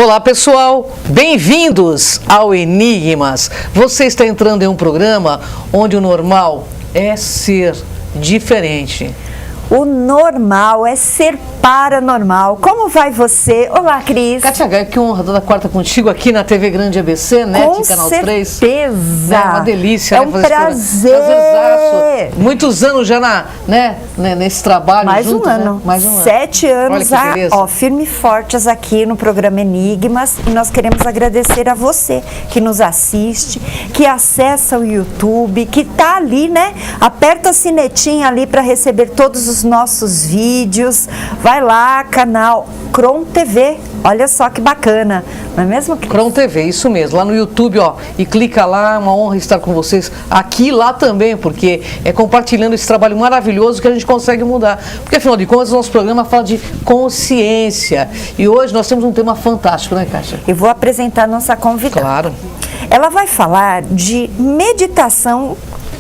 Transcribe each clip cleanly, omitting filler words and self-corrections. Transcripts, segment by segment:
Olá pessoal, bem-vindos ao Enigmas. Você está entrando em um programa onde o normal é ser diferente. O normal é ser paranormal. Como vai você? Olá, Cris. Kátia Gaia, que honra toda quarta contigo aqui na TV Grande ABC, NET, Canal 3. Com certeza. É uma delícia, é né? um Fazer prazer. Muitos anos já nesse trabalho Mais juntos, um ano. Né? Mais um ano. 7 anos, Olha que firme e fortes aqui no programa Enigmas. E nós queremos agradecer a você que nos assiste, que acessa o YouTube, que tá ali, né? Aperta a sinetinha ali para receber todos os nossos vídeos. Vai lá, canal Cron TV. Olha só que bacana, não é mesmo, Cris? Cron TV, isso mesmo, lá no YouTube, ó, e clica lá, é uma honra estar com vocês aqui e lá também, porque é compartilhando esse trabalho maravilhoso que a gente consegue mudar. Porque afinal de contas, o nosso programa fala de consciência. E hoje nós temos um tema fantástico, né, Kátia? Eu vou apresentar a nossa convidada. Claro. Ela vai falar de meditação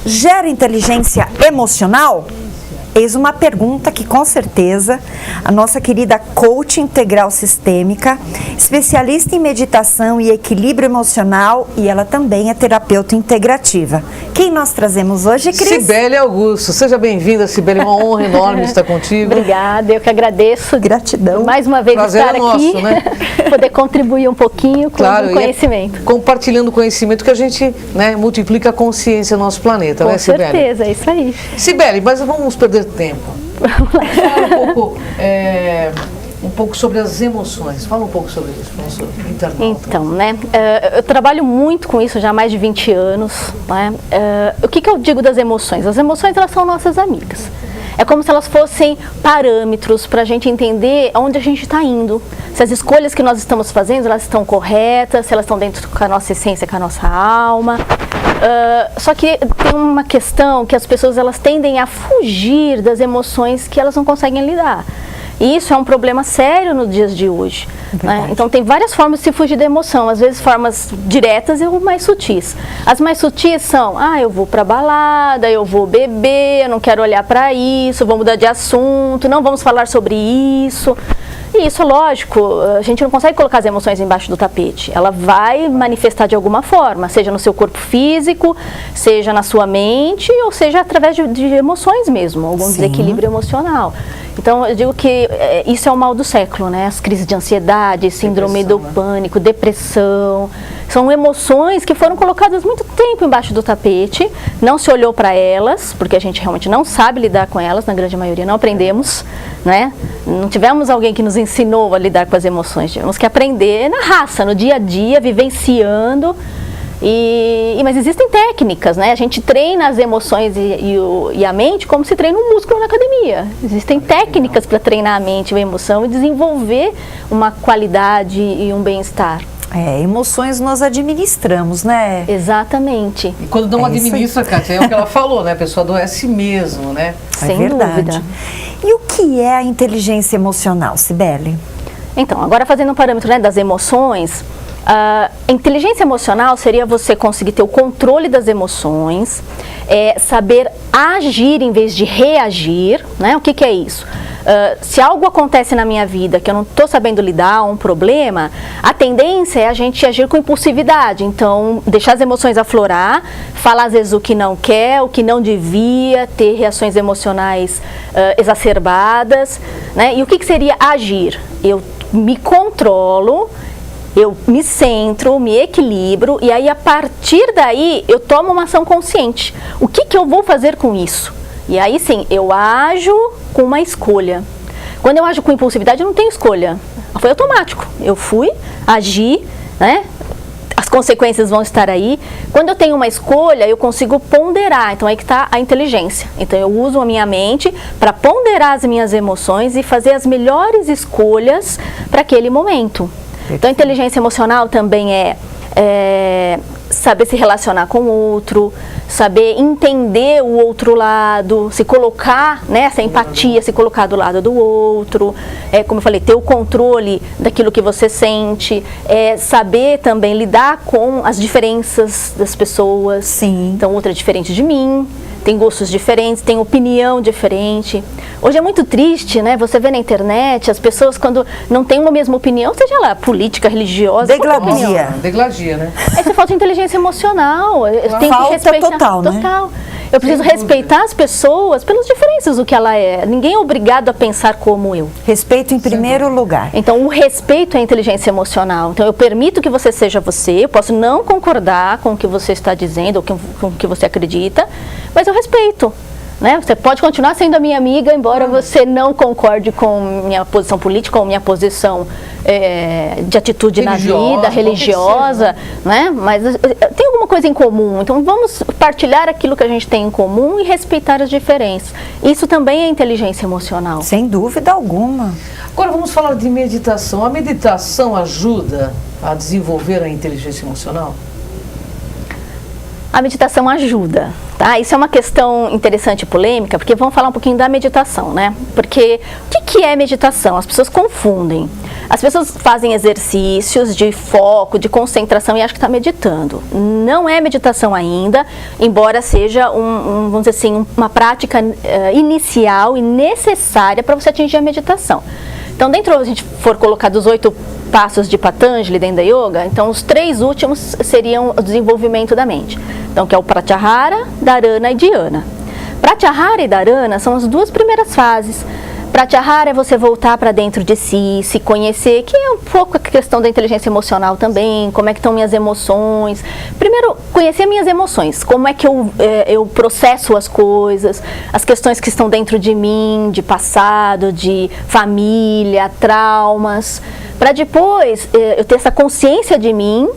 gera inteligência emocional? Eis uma pergunta que, com certeza, a nossa querida coach integral sistêmica, especialista em meditação e equilíbrio emocional, e ela também é terapeuta integrativa. Quem nós trazemos hoje, Cris? Cibele Augusto. Seja bem-vinda, Cibele. Uma honra enorme estar contigo. Obrigada, eu que agradeço. Gratidão. Mais uma vez Prazer estar é nosso, aqui, né? Poder contribuir um pouquinho com o conhecimento. Compartilhando o conhecimento que a gente multiplica a consciência no nosso planeta, com né, Cibele? Com certeza, é isso aí. Cibele, mas vamos perder tempo. Fala um pouco sobre as emoções. Fala um pouco sobre isso, nosso internauta. Então, eu trabalho muito com isso já há mais de 20 anos. O que eu digo das emoções? As emoções, elas são nossas amigas. É como se elas fossem parâmetros para a gente entender aonde a gente está indo. Se as escolhas que nós estamos fazendo, elas estão corretas, se elas estão dentro com a nossa essência, com a nossa alma. Só que tem uma questão que as pessoas elas tendem a fugir das emoções que elas não conseguem lidar. E isso é um problema sério nos dias de hoje. Né? Então tem várias formas de se fugir da emoção, às vezes formas diretas e mais sutis. As mais sutis são, eu vou pra balada, eu vou beber, eu não quero olhar para isso, vou mudar de assunto, não vamos falar sobre isso. E isso, lógico, a gente não consegue colocar as emoções embaixo do tapete. Ela vai manifestar de alguma forma, seja no seu corpo físico, seja na sua mente, ou seja através de emoções mesmo, algum desequilíbrio emocional. Então, eu digo que isso é o mal do século, né? As crises de ansiedade, síndrome do pânico, depressão. São emoções que foram colocadas muito tempo embaixo do tapete, não se olhou para elas, porque a gente realmente não sabe lidar com elas, na grande maioria não aprendemos, né? Não tivemos alguém que nos ensinou a lidar com as emoções, tivemos que aprender na raça, no dia a dia, vivenciando. Mas existem técnicas, né? A gente treina as emoções e a mente como se treina um músculo na academia. Existem técnicas para treinar a mente e a emoção e desenvolver uma qualidade e um bem-estar. Emoções nós administramos, né? Exatamente. E quando não administra, Kátia, é o que ela falou, né? A pessoa adoece mesmo, né? Sem dúvida. E o que é a inteligência emocional, Cibele? Então, agora fazendo um parâmetro, né, das emoções, a inteligência emocional seria você conseguir ter o controle das emoções, saber agir em vez de reagir, né? O que é isso? Se algo acontece na minha vida que eu não estou sabendo lidar, um problema, a tendência é a gente agir com impulsividade. Então, deixar as emoções aflorar, falar às vezes o que não quer, o que não devia, ter reações emocionais exacerbadas, né? E o que seria agir? Eu me controlo, eu me centro, me equilibro e aí a partir daí eu tomo uma ação consciente. O que eu vou fazer com isso? E aí sim, eu ajo com uma escolha. Quando eu ajo com impulsividade, eu não tenho escolha. Foi automático. Eu fui, agi, né? As consequências vão estar aí. Quando eu tenho uma escolha, eu consigo ponderar. Então aí que está a inteligência. Então eu uso a minha mente para ponderar as minhas emoções e fazer as melhores escolhas para aquele momento. Então, a inteligência emocional também é saber se relacionar com o outro, saber entender o outro lado, se colocar, né, essa empatia, se colocar do lado do outro, como eu falei, ter o controle daquilo que você sente, saber também lidar com as diferenças das pessoas. Sim. Então, outra é diferente de mim, tem gostos diferentes, tem opinião diferente. Hoje é muito triste, né? Você vê na internet as pessoas quando não têm uma mesma opinião, seja lá política, religiosa, Degladia, né? Essa falta de inteligência emocional. Tem Falta que respeitar, total, né? Eu preciso respeitar as pessoas pelas diferenças do que ela é. Ninguém é obrigado a pensar como eu. Respeito em primeiro lugar. Então, o respeito é a inteligência emocional. Então, eu permito que você seja você, eu posso não concordar com o que você está dizendo ou com o que você acredita, mas eu respeito. Né? Você pode continuar sendo a minha amiga, embora você não concorde com minha posição política ou minha posição de atitude na vida, religiosa, né? Mas tem alguma coisa em comum. Então vamos partilhar aquilo que a gente tem em comum e respeitar as diferenças. Isso também é inteligência emocional. Sem dúvida alguma. Agora vamos falar de meditação. A meditação ajuda a desenvolver a inteligência emocional? A meditação ajuda, tá? Isso é uma questão interessante e polêmica, porque vamos falar um pouquinho da meditação, né? Porque o que é meditação? As pessoas confundem. As pessoas fazem exercícios de foco, de concentração e acham que está meditando. Não é meditação ainda, embora seja vamos dizer assim, uma prática inicial e necessária para você atingir a meditação. Então, dentro, se a gente for colocar dos 8 passos de Patanjali dentro da yoga, então os 3 últimos seriam o desenvolvimento da mente. Então, que é o Pratyahara, Dharana e Dhyana. Pratyahara e Dharana são as 2 primeiras fases. Pratyahara é você voltar para dentro de si, se conhecer, que é um pouco a questão da inteligência emocional também, como é que estão minhas emoções. Primeiro, conhecer minhas emoções, como é que eu processo as coisas, as questões que estão dentro de mim, de passado, de família, traumas, para depois eu ter essa consciência de mim,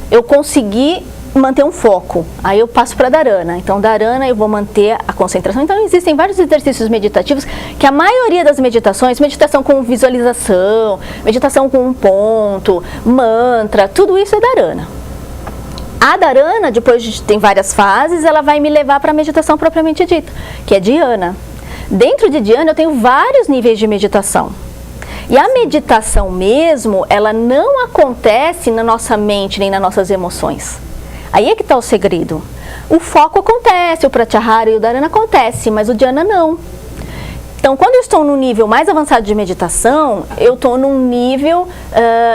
eu conseguir manter um foco. Aí eu passo para Dharana. Então, Dharana eu vou manter a concentração. Então, existem vários exercícios meditativos que a maioria das meditações, meditação com visualização, meditação com um ponto, mantra, tudo isso é Dharana. A Dharana, depois tem várias fases, ela vai me levar para a meditação propriamente dita, que é Dhyana. Dentro de Dhyana eu tenho vários níveis de meditação. E a meditação mesmo, ela não acontece na nossa mente nem nas nossas emoções. Aí é que está o segredo. O foco acontece, o Pratyahara e o Dharana acontece, mas o Dhyana não. Então, quando eu estou num nível mais avançado de meditação, eu estou num nível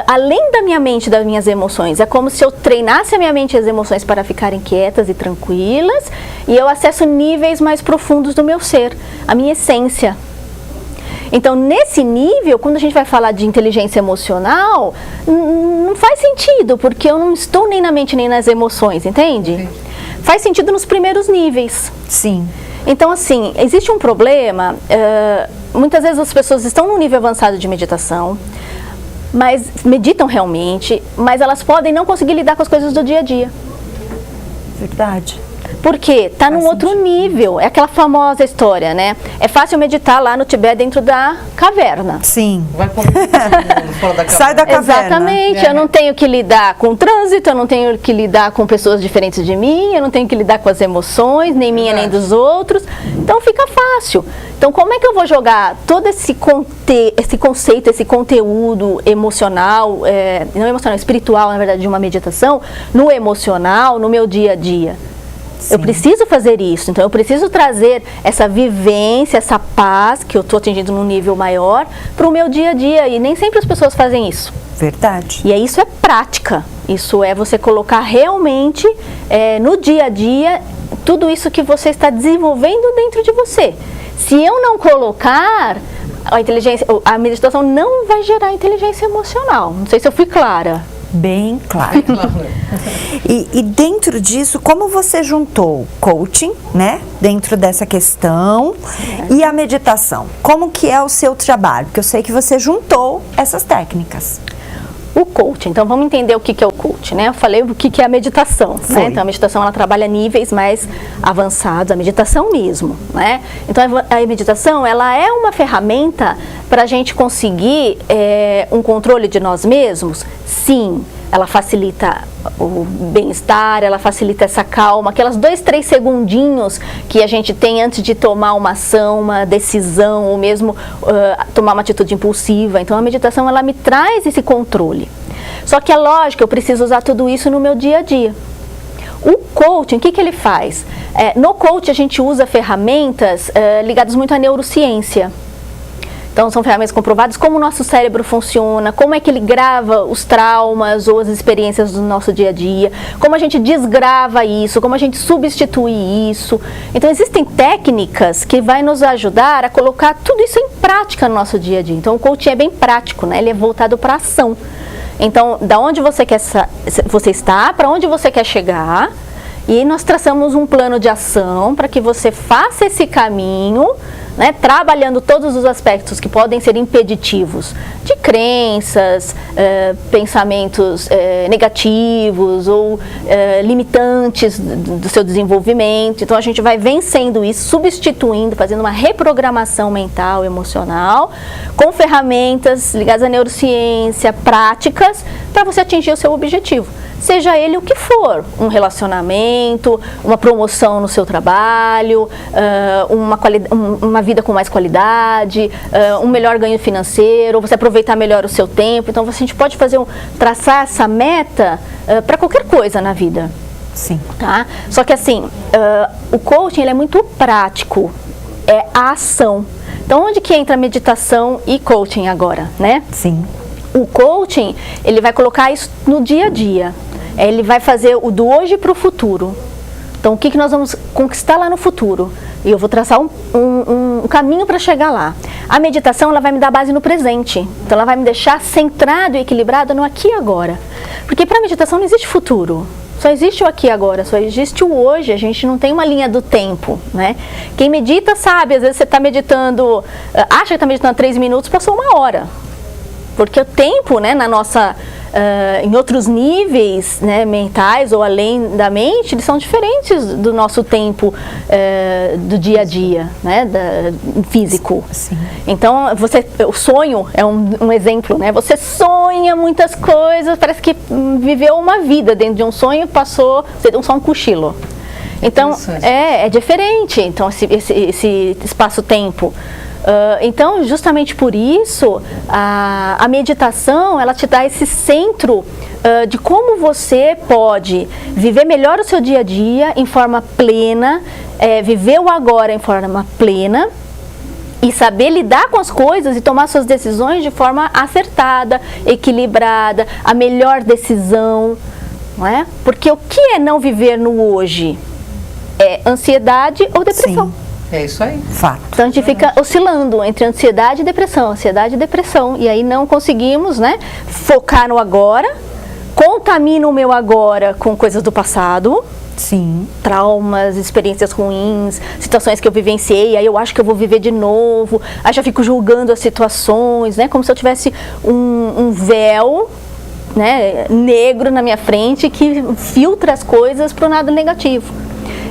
além da minha mente, das minhas emoções. É como se eu treinasse a minha mente e as emoções para ficarem quietas e tranquilas, e eu acesso níveis mais profundos do meu ser, a minha essência. Então, nesse nível, quando a gente vai falar de inteligência emocional, não faz sentido, porque eu não estou nem na mente nem nas emoções, entende? Sim. Faz sentido nos primeiros níveis. Sim. Então, assim, existe um problema, muitas vezes as pessoas estão num nível avançado de meditação, mas meditam realmente, mas elas podem não conseguir lidar com as coisas do dia a dia. Verdade. Porque está num outro nível, é aquela famosa história, né? É fácil meditar lá no Tibete dentro da caverna. Sim. Vai fora da caverna. Sai da caverna. Exatamente, eu não tenho que lidar com o trânsito, eu não tenho que lidar com pessoas diferentes de mim, eu não tenho que lidar com as emoções, nem minha nem dos outros, então fica fácil. Então como é que eu vou jogar todo esse conceito, esse conteúdo emocional, não emocional, espiritual na verdade de uma meditação, no emocional, no meu dia a dia? Sim. Eu preciso fazer isso, então eu preciso trazer essa vivência, essa paz que eu estou atingindo num nível maior para o meu dia a dia, e nem sempre as pessoas fazem isso. Verdade. E isso é prática, isso é você colocar realmente no dia a dia tudo isso que você está desenvolvendo dentro de você. Se eu não colocar, a meditação não vai gerar inteligência emocional. Não sei se eu fui clara. Bem claro. E dentro disso, como você juntou coaching, né, dentro dessa questão, e a meditação? Como que é o seu trabalho? Porque eu sei que você juntou essas técnicas. O coaching, então vamos entender o que é o coaching, né? Eu falei o que é a meditação, né? Então a meditação ela trabalha níveis mais avançados, a meditação mesmo, né? Então a meditação ela é uma ferramenta para a gente conseguir um controle de nós mesmos, sim. Ela facilita o bem-estar, ela facilita essa calma, aquelas 2, 3 segundinhos que a gente tem antes de tomar uma ação, uma decisão, ou mesmo tomar uma atitude impulsiva. Então a meditação ela me traz esse controle. Só que é lógico, eu preciso usar tudo isso no meu dia a dia. O coaching, o que ele faz? No coaching a gente usa ferramentas ligadas muito à neurociência. Então, são ferramentas comprovadas como o nosso cérebro funciona, como é que ele grava os traumas ou as experiências do nosso dia a dia, como a gente desgrava isso, como a gente substitui isso. Então, existem técnicas que vai nos ajudar a colocar tudo isso em prática no nosso dia a dia. Então, o coaching é bem prático, né? Ele é voltado para a ação. Então, da onde você está, para onde você quer chegar, e nós traçamos um plano de ação para que você faça esse caminho, né, trabalhando todos os aspectos que podem ser impeditivos de crenças, pensamentos negativos ou limitantes do seu desenvolvimento. Então a gente vai vencendo isso, substituindo, fazendo uma reprogramação mental, emocional, com ferramentas ligadas à neurociência, práticas, para você atingir o seu objetivo. Seja ele o que for, um relacionamento, uma promoção no seu trabalho, uma vida com mais qualidade, um melhor ganho financeiro, você aproveitar melhor o seu tempo. Então, a gente pode traçar essa meta para qualquer coisa na vida. Sim. Tá? Só que assim, o coaching ele é muito prático, é a ação. Então, onde que entra a meditação e coaching agora, né? Sim. O coaching, ele vai colocar isso no dia a dia. Ele vai fazer o do hoje para o futuro. Então, o que nós vamos conquistar lá no futuro? E eu vou traçar um caminho para chegar lá. A meditação, ela vai me dar base no presente. Então, ela vai me deixar centrado e equilibrado no aqui e agora. Porque para a meditação não existe futuro. Só existe o aqui e agora, só existe o hoje. A gente não tem uma linha do tempo, né? Quem medita sabe, às vezes você está meditando, acha que está meditando 3 minutos, passou 1 hora. Porque o tempo, né, na nossa... em outros níveis, né, mentais ou além da mente, eles são diferentes do nosso tempo do dia a dia, né, físico. Sim. Então, o sonho é um exemplo, né? Você sonha muitas coisas, parece que viveu uma vida dentro de um sonho, passou só um cochilo. Então, é diferente, então, esse espaço-tempo. Então, justamente por isso, a meditação, ela te dá esse centro de como você pode viver melhor o seu dia a dia em forma plena, viver o agora em forma plena e saber lidar com as coisas e tomar suas decisões de forma acertada, equilibrada, a melhor decisão, não é? Porque o que é não viver no hoje? É ansiedade ou depressão. Sim. É isso aí. Fato. Então a gente fica oscilando entre ansiedade e depressão. E aí não conseguimos, né, focar no agora, contamina o meu agora com coisas do passado. Sim. Traumas, experiências ruins, situações que eu vivenciei, aí eu acho que eu vou viver de novo. Aí já fico julgando as situações, né, como se eu tivesse um véu, né, negro na minha frente que filtra as coisas para o lado negativo.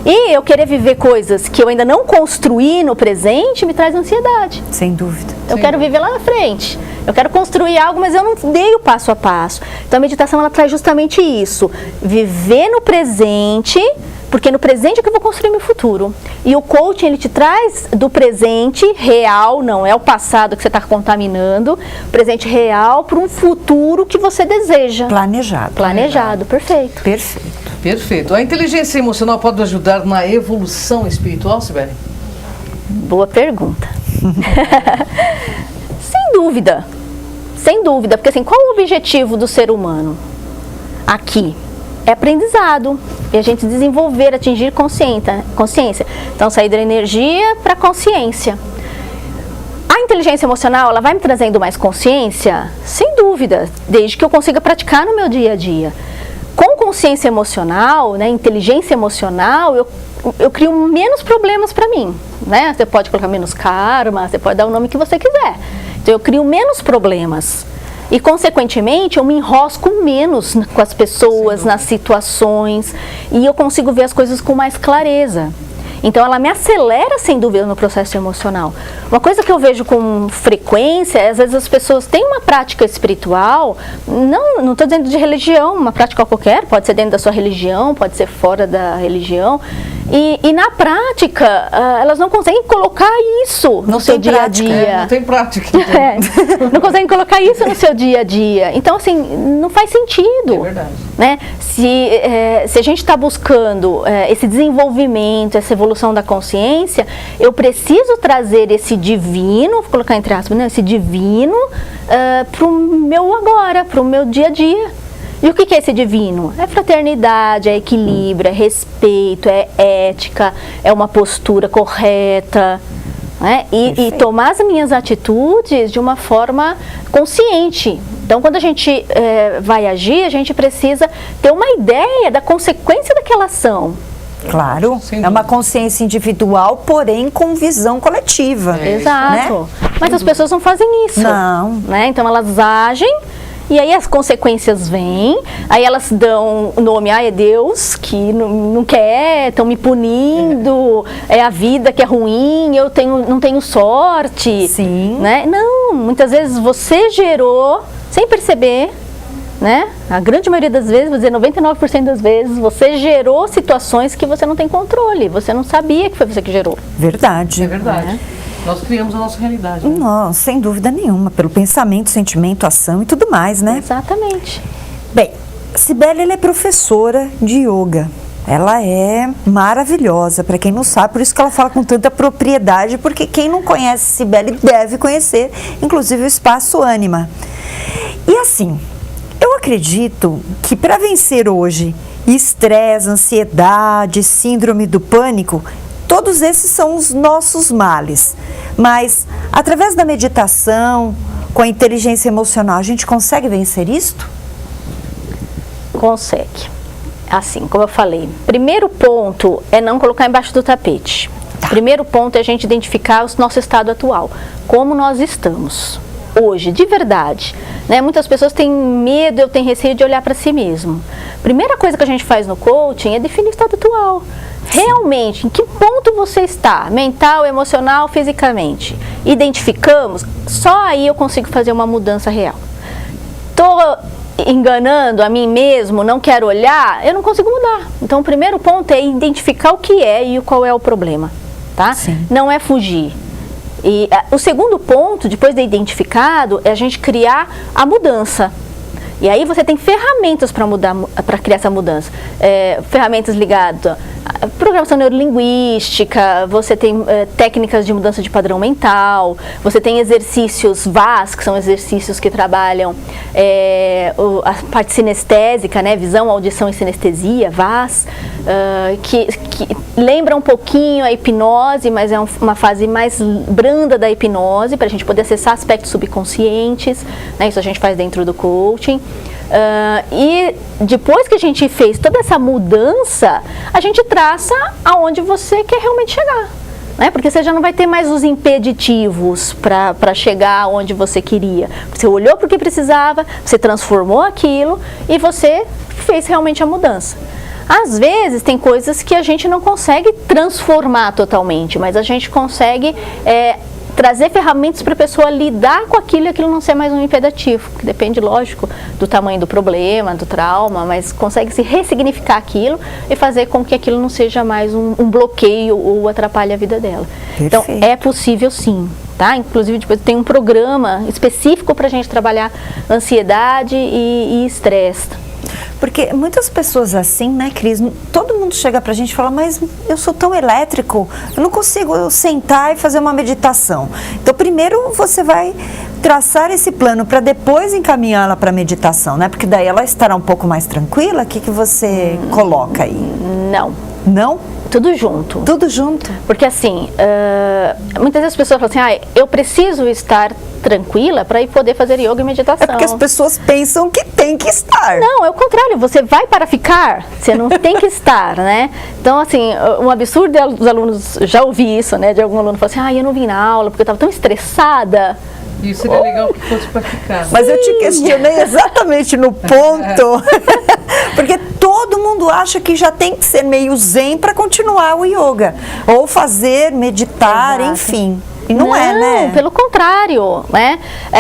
E eu querer viver coisas que eu ainda não construí no presente me traz ansiedade. Sem dúvida. Eu quero viver lá na frente. Eu quero construir algo, mas eu não dei o passo a passo. Então a meditação, ela traz justamente isso. Viver no presente, porque no presente é que eu vou construir meu futuro. E o coaching, ele te traz do presente real, não é o passado que você está contaminando, presente real para um futuro que você deseja. Planejado. Planejado, perfeito. Perfeito. Perfeito. A inteligência emocional pode ajudar na evolução espiritual, Sibeli? Boa pergunta. Sem dúvida. Sem dúvida. Porque assim, qual o objetivo do ser humano aqui? É aprendizado. E a gente desenvolver, atingir consciência. Então, sair da energia para a consciência. A inteligência emocional, ela vai me trazendo mais consciência? Sem dúvida. Desde que eu consiga praticar no meu dia a dia. Com consciência emocional, né, inteligência emocional, eu crio menos problemas para mim, né? Você pode colocar menos karma, você pode dar o nome que você quiser. Então eu crio menos problemas e, consequentemente, eu me enrosco menos com as pessoas, nas situações, e eu consigo ver as coisas com mais clareza. Então ela me acelera, sem dúvida, no processo emocional. Uma coisa que eu vejo com frequência é, às vezes as pessoas têm uma prática espiritual, não estou dizendo de religião, uma prática qualquer, pode ser dentro da sua religião, pode ser fora da religião, E na prática, elas não conseguem colocar isso no seu dia a dia. Não tem prática. Não conseguem colocar isso no seu dia a dia. Então, assim, não faz sentido. É verdade. Né? Se a gente está buscando esse desenvolvimento, essa evolução da consciência, eu preciso trazer esse divino, vou colocar entre aspas, né? Esse divino para o meu agora, para o meu dia a dia. E o que é esse divino? É fraternidade, é equilíbrio, é respeito, é ética, é uma postura correta, né? E tomar as minhas atitudes de uma forma consciente. Então, quando a gente vai agir, a gente precisa ter uma ideia da consequência daquela ação. Claro, é uma consciência individual, porém com visão coletiva. Exato. Né? Mas as pessoas não fazem isso. Não. Né? Então, elas agem. E aí as consequências vêm, aí elas dão o nome, é Deus que não quer, estão me punindo, é a vida que é ruim, eu não tenho sorte. Sim. Né? Não, muitas vezes você gerou, sem perceber, né? A grande maioria das vezes, vou dizer 99% das vezes, você gerou situações que você não tem controle, você não sabia que foi você que gerou. Verdade. É verdade. Nós criamos a nossa realidade. Né? Não, sem dúvida nenhuma, pelo pensamento, sentimento, ação e tudo mais, né? Exatamente. Bem, Cibele, ela é professora de yoga. Ela é maravilhosa, para quem não sabe, por isso que ela fala com tanta propriedade, porque quem não conhece Cibele deve conhecer, inclusive o Espaço Ânima. E assim, eu acredito que para vencer hoje estresse, ansiedade, síndrome do pânico, todos esses são os nossos males. Mas, através da meditação, com a inteligência emocional, a gente consegue vencer isto? Consegue. Assim, como eu falei, primeiro ponto é não colocar embaixo do tapete. Primeiro ponto é a gente identificar o nosso estado atual. Como nós estamos hoje, de verdade. Né? Muitas pessoas têm medo, eu tenho receio de olhar para si mesmo. Primeira coisa que a gente faz no coaching é definir o estado atual. Realmente, em que ponto você está? Mental, emocional, fisicamente? Identificamos? Só aí eu consigo fazer uma mudança real. Estou enganando a mim mesmo, não quero olhar, eu não consigo mudar. Então, o primeiro ponto é identificar o que é e qual é o problema. Tá? Não é fugir. E o segundo ponto, depois de identificado, é a gente criar a mudança. E aí você tem ferramentas para mudar, para criar essa mudança. Ferramentas ligadas à programação neurolinguística, você tem técnicas de mudança de padrão mental, você tem exercícios VAS, que são exercícios que trabalham a parte sinestésica, né, visão, audição e sinestesia, VAS, que lembra um pouquinho a hipnose, mas é uma fase mais branda da hipnose, para a gente poder acessar aspectos subconscientes, né, isso a gente faz dentro do coaching. E depois que a gente fez toda essa mudança, a gente traça aonde você quer realmente chegar, né? Porque você já não vai ter mais os impeditivos para chegar onde você queria. Você olhou para o que precisava, você transformou aquilo e você fez realmente a mudança. Às vezes tem coisas que a gente não consegue transformar totalmente, mas a gente consegue trazer ferramentas para a pessoa lidar com aquilo e aquilo não ser mais um impeditivo, que depende, lógico, do tamanho do problema, do trauma, mas consegue se ressignificar aquilo e fazer com que aquilo não seja mais um bloqueio ou atrapalhe a vida dela. Perfeito. Então, é possível sim, tá? Inclusive, depois tem um programa específico para a gente trabalhar ansiedade e estresse. Porque muitas pessoas assim, né, Cris, todo mundo chega pra gente e fala, mas eu sou tão elétrico, eu não consigo sentar e fazer uma meditação. Então, primeiro você vai traçar esse plano para depois encaminhá-la para meditação, né? Porque daí ela estará um pouco mais tranquila. O que você coloca aí? Não. Não? Tudo junto. Tudo junto. Porque assim, muitas vezes as pessoas falam assim, eu preciso estar tranquila para ir poder fazer yoga e meditação. É porque as pessoas pensam que tem que estar. Não, é o contrário, você vai para ficar, você não tem que estar, né? Então, assim, um absurdo dos alunos, já ouvi isso, né, de algum aluno falar assim, eu não vim na aula porque eu estava tão estressada. Isso seria legal que fosse para ficar. Mas eu te questionei exatamente no ponto, porque todo mundo acha que já tem que ser meio zen para continuar o yoga, ou fazer, meditar, Exato. enfim. E não é, né? Pelo contrário, né?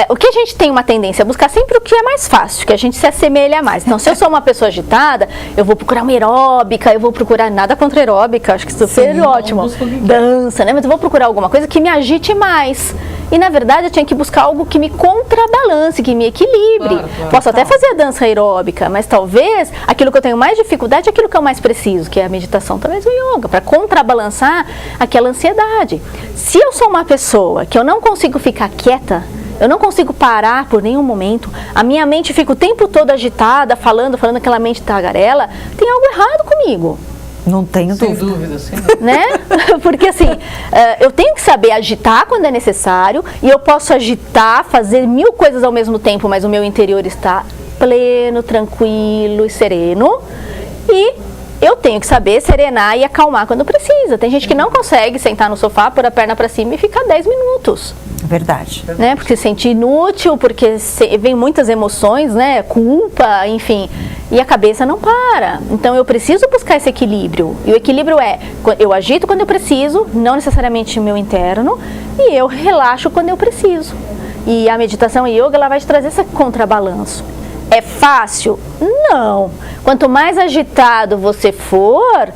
O que a gente tem uma tendência a buscar sempre o que é mais fácil, que a gente se assemelha mais. Então, se eu sou uma pessoa agitada, eu vou procurar uma aeróbica, eu vou procurar nada contra aeróbica, acho que super ótimo. Dança, né? Mas eu vou procurar alguma coisa que me agite mais. E, na verdade, eu tinha que buscar algo que me contrabalance, que me equilibre. Posso até fazer a dança aeróbica, mas talvez aquilo que eu tenho mais dificuldade é aquilo que eu mais preciso, que é a meditação, talvez o yoga, para contrabalançar aquela ansiedade. Se eu sou uma pessoa que eu não consigo ficar quieta, eu não consigo parar por nenhum momento, a minha mente fica o tempo todo agitada, falando aquela mente tagarela, tem algo errado comigo. Não tenho dúvida. Sem dúvida, sem dúvida. Né? Porque assim, eu tenho que saber agitar quando é necessário, e eu posso agitar, fazer 1000 coisas ao mesmo tempo, mas o meu interior está pleno, tranquilo e sereno. E eu tenho que saber serenar e acalmar quando precisa. Tem gente que não consegue sentar no sofá, pôr a perna para cima e ficar 10 minutos. Verdade. Né? Porque se sente inútil, porque vem muitas emoções, né? Culpa, enfim, e a cabeça não para. Então eu preciso buscar esse equilíbrio. E o equilíbrio é, eu agito quando eu preciso, não necessariamente o meu interno, e eu relaxo quando eu preciso. E a meditação e yoga, ela vai te trazer esse contrabalanço. É fácil? Não. Quanto mais agitado você for,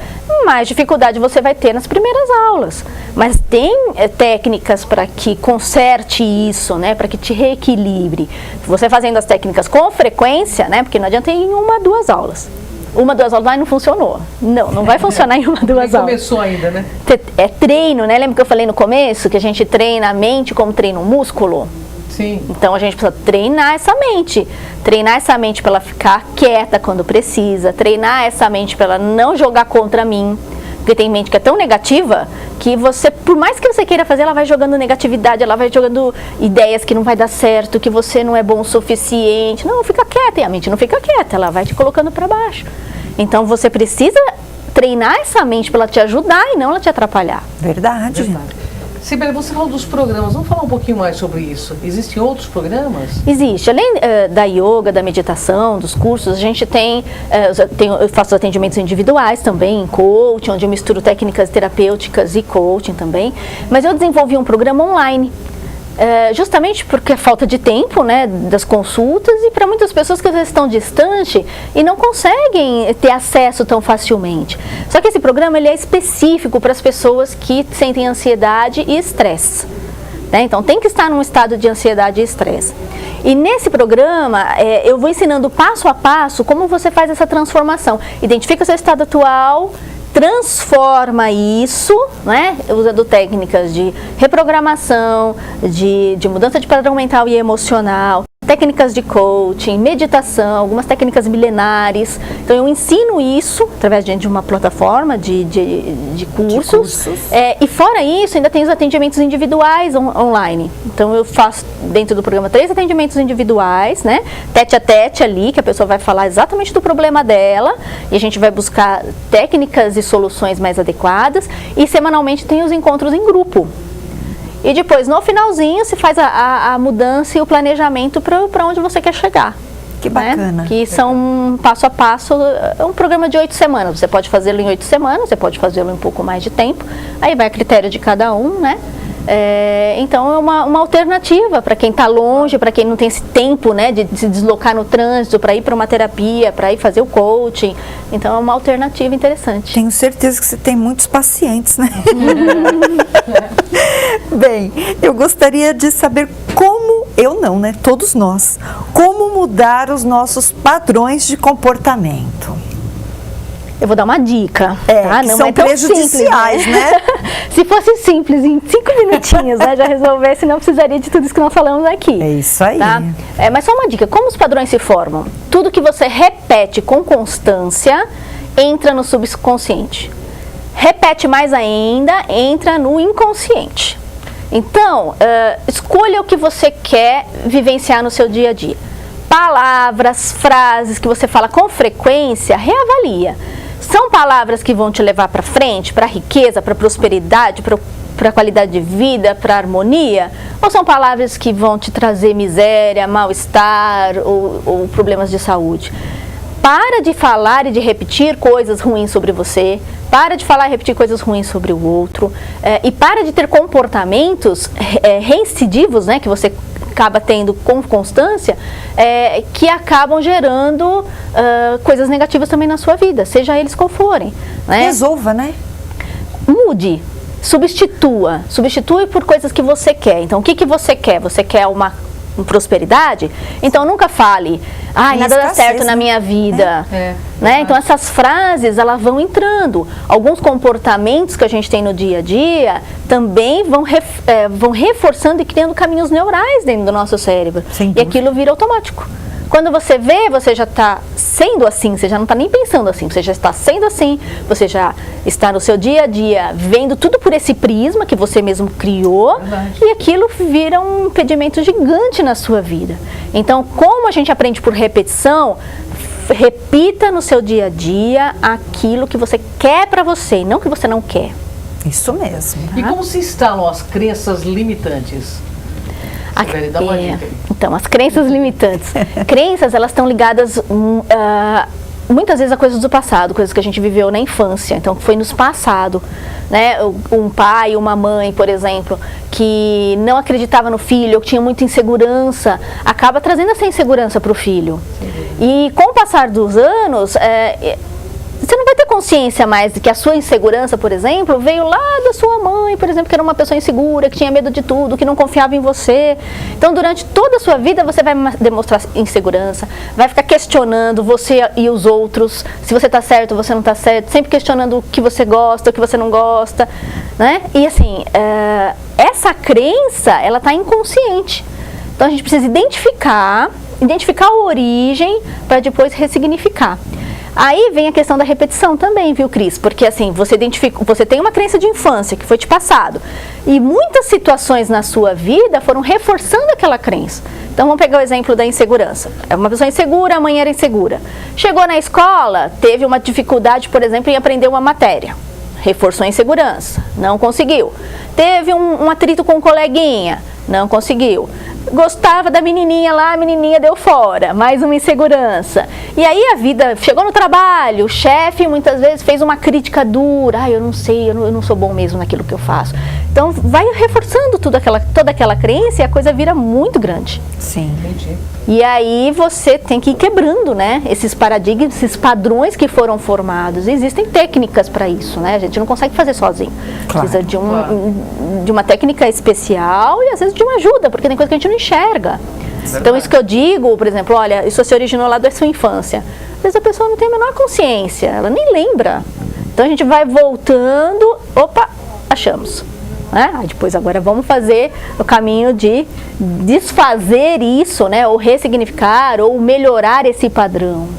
mais dificuldade você vai ter nas primeiras aulas. Mas tem técnicas para que conserte isso, né? Para que te reequilibre. Você fazendo as técnicas com frequência, né? Porque não adianta ir em 1, 2 aulas. 1, 2 aulas lá e não funcionou. Não vai funcionar em 1, 2 aulas. Começou ainda, né? É treino, né? Lembra que eu falei no começo que a gente treina a mente como treina um músculo? Sim. Então a gente precisa treinar essa mente para ela ficar quieta quando precisa, treinar essa mente para ela não jogar contra mim, porque tem mente que é tão negativa que você, por mais que você queira fazer, ela vai jogando negatividade, ela vai jogando ideias que não vai dar certo, que você não é bom o suficiente. Não, fica quieta, e a mente não fica quieta, ela vai te colocando para baixo. Então você precisa treinar essa mente para ela te ajudar e não ela te atrapalhar. Verdade. Sibeli, você falou dos programas, vamos falar um pouquinho mais sobre isso. Existem outros programas? Existe. Além da yoga, da meditação, dos cursos, a gente eu faço atendimentos individuais também, em coaching, onde eu misturo técnicas terapêuticas e coaching também. Mas eu desenvolvi um programa online, justamente porque é falta de tempo, né, das consultas, e para muitas pessoas que às vezes estão distantes e não conseguem ter acesso tão facilmente. Só que esse programa ele é específico para as pessoas que sentem ansiedade e estresse. Né? Então tem que estar num estado de ansiedade e estresse. E nesse programa eu vou ensinando passo a passo como você faz essa transformação. Identifica o seu estado atual, transforma isso, né, usando técnicas de reprogramação, de mudança de padrão mental e emocional, técnicas de coaching, meditação, algumas técnicas milenares. Então eu ensino isso através de uma plataforma de cursos. E fora isso, ainda tem os atendimentos individuais online. Então eu faço dentro do programa 3 atendimentos individuais, né? Tete a tete ali, que a pessoa vai falar exatamente do problema dela, e a gente vai buscar técnicas e soluções mais adequadas. E semanalmente tem os encontros em grupo. E depois, no finalzinho, se faz a mudança e o planejamento para onde você quer chegar. Que bacana. Né? Que são passo a passo, um programa de 8 semanas. Você pode fazê-lo em 8 semanas, você pode fazê-lo em um pouco mais de tempo. Aí vai a critério de cada um, né? Então é uma alternativa para quem está longe, para quem não tem esse tempo, né, de se deslocar no trânsito, para ir para uma terapia, para ir fazer o coaching. Então é uma alternativa interessante. Tenho certeza que você tem muitos pacientes, né? Bem, eu gostaria de saber como, eu não, né, todos nós, como mudar os nossos padrões de comportamento. Eu vou dar uma dica, tá? Que não são é tão prejudiciais, simples, né? Se fosse simples, em 5 minutinhos, né, já resolvesse, não precisaria de tudo isso que nós falamos aqui. É isso aí. Tá? Mas só uma dica, como os padrões se formam? Tudo que você repete com constância entra no subconsciente. Repete mais ainda, entra no inconsciente. Então, escolha o que você quer vivenciar no seu dia a dia. Palavras, frases que você fala com frequência, reavalia. São palavras que vão te levar para frente, para riqueza, para prosperidade, para qualidade de vida, para harmonia? Ou são palavras que vão te trazer miséria, mal-estar ou problemas de saúde? para de falar e de repetir coisas ruins sobre você, para de falar e repetir coisas ruins sobre o outro, e para de ter comportamentos reincidivos, né, que você acaba tendo com constância, que acabam gerando coisas negativas também na sua vida, seja eles qual forem. Né? Resolva, né? Mude, substitui por coisas que você quer. Então, o que você quer? Você quer uma prosperidade? Então, nunca fale, nada dá certo na minha vida. Né? Então, essas frases, elas vão entrando. Alguns comportamentos que a gente tem no dia a dia também vão reforçando e criando caminhos neurais dentro do nosso cérebro. E aquilo vira automático. Quando você vê, você já está sendo assim, você já não está nem pensando assim, você já está sendo assim, você já está no seu dia a dia vendo tudo por esse prisma que você mesmo criou. Verdade. E aquilo vira um impedimento gigante na sua vida. Então, como a gente aprende por repetição, repita no seu dia a dia aquilo que você quer para você, não que você não quer. Isso mesmo. E como se instalam as crenças limitantes? Então, as crenças limitantes. Crenças, elas estão ligadas muitas vezes a coisas do passado, coisas que a gente viveu na infância. Então, foi nos passado, né? Um pai, uma mãe, por exemplo, que não acreditava no filho, ou que tinha muita insegurança, acaba trazendo essa insegurança para o filho. E com o passar dos anos, você não vai ter consciência mais de que a sua insegurança, por exemplo, veio lá da sua mãe, por exemplo, que era uma pessoa insegura, que tinha medo de tudo, que não confiava em você. Então, durante toda a sua vida, você vai demonstrar insegurança, vai ficar questionando você e os outros, se você está certo ou você não está certo, sempre questionando o que você gosta, o que você não gosta, né? E assim, essa crença, ela está inconsciente. Então, a gente precisa identificar a origem para depois ressignificar. Aí vem a questão da repetição também, viu, Cris? Porque assim, você tem uma crença de infância que foi te passado. E muitas situações na sua vida foram reforçando aquela crença. Então vamos pegar o exemplo da insegurança. É uma pessoa insegura, a mãe era insegura. Chegou na escola, teve uma dificuldade, por exemplo, em aprender uma matéria. Reforçou a insegurança, não conseguiu. Teve um atrito com um coleguinha, não conseguiu. Gostava da menininha lá, a menininha deu fora, mais uma insegurança. E aí a vida chegou no trabalho, o chefe muitas vezes fez uma crítica dura, eu não sei, eu não sou bom mesmo naquilo que eu faço. Então vai reforçando toda aquela crença e a coisa vira muito grande. Sim. Entendi. E aí você tem que ir quebrando, né, esses paradigmas, esses padrões que foram formados. Existem técnicas para isso, né? A gente não consegue fazer sozinho. Claro, precisa de uma técnica especial e às vezes de uma ajuda, porque tem coisa que a gente não enxerga. Então isso que eu digo, por exemplo, olha, isso se originou lá da sua infância. Às vezes a pessoa não tem a menor consciência, ela nem lembra. Então a gente vai voltando, opa, achamos. Aí depois agora vamos fazer o caminho de desfazer isso, né? Ou ressignificar, ou melhorar esse padrão.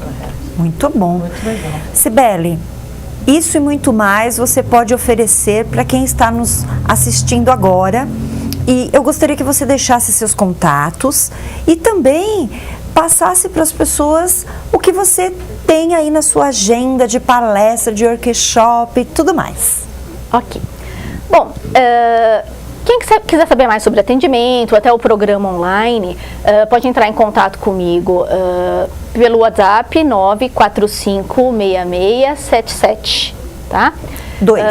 Muito bom. Muito legal. Cibele, isso e muito mais você pode oferecer para quem está nos assistindo agora. E eu gostaria que você deixasse seus contatos e também passasse para as pessoas o que você tem aí na sua agenda de palestra, de workshop e tudo mais. Ok. Bom, quem quiser saber mais sobre atendimento, até o programa online, pode entrar em contato comigo pelo WhatsApp 9456677, tá? 2.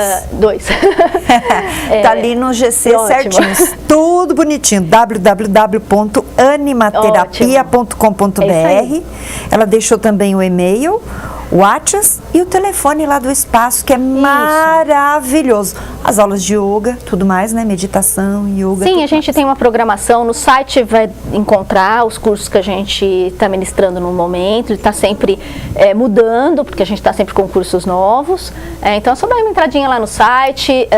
Tá ali no GC certinho, tudo bonitinho, www.animaterapia.com.br. Ela deixou também o e-mail, o WhatsApp e o telefone lá do espaço, que é maravilhoso. As aulas de yoga, tudo mais, né? Meditação, yoga. Sim, a gente tem uma programação, no site vai encontrar os cursos que a gente está ministrando no momento, ele está sempre mudando, porque a gente está sempre com cursos novos. Então é só dar uma entradinha lá no site,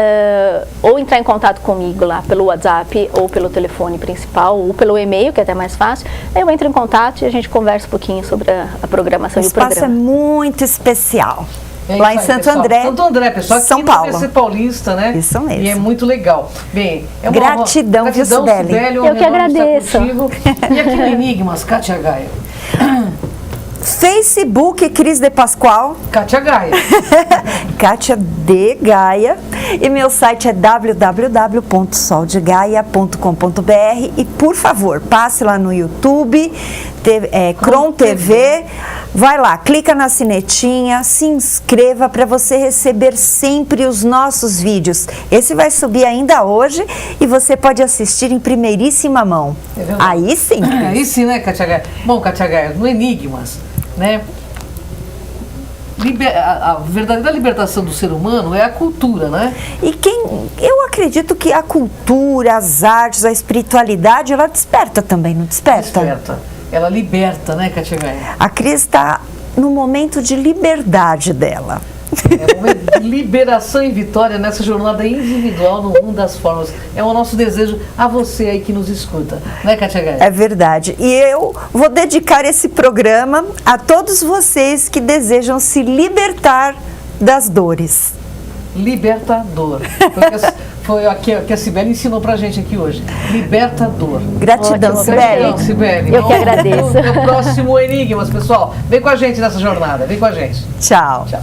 ou entrar em contato comigo lá pelo WhatsApp, ou pelo telefone principal, ou pelo e-mail, que é até mais fácil. Aí eu entro em contato e a gente conversa um pouquinho sobre a programação e o programa. O espaço é muito especial. É lá em aí, Santo pessoal. André, Santo André, pessoal, São aqui Paulo. no ABC Paulista, né? Isso mesmo. E é muito legal. Bem, Gratidão, viu, Cibele? Eu que agradeço. E aqui no Enigmas, Kátia Gaia. Facebook Cris de Pascoal, Kátia Gaia. Kátia de Gaia, e meu site é www.soldegaia.com.br. E por favor, passe lá no YouTube, Cron TV, Vai lá, clica na sinetinha, se inscreva para você receber sempre os nossos vídeos. Esse vai subir ainda hoje e você pode assistir em primeiríssima mão. Aí sim. Aí sim, né, Kátia Gaia? Bom, Kátia Gaia, no Enigmas, né? A verdadeira libertação do ser humano é a cultura, né? E eu acredito que a cultura, as artes, a espiritualidade, ela desperta também, não desperta? Desperta. Ela liberta, né, Kátia Gaia? A Cris está no momento de liberdade dela. É um momento de liberação e vitória nessa jornada individual no mundo das formas. É o nosso desejo a você aí que nos escuta, né, Kátia Gaia? É verdade. E eu vou dedicar esse programa a todos vocês que desejam se libertar das dores. Libertador. Foi o que a Cibele ensinou pra gente aqui hoje. Libertador. Gratidão, Ótimo, Cibele. Gratidão, Cibele. Eu que agradeço. Até o próximo Enigmas, pessoal. Vem com a gente nessa jornada. Vem com a gente. Tchau. Tchau.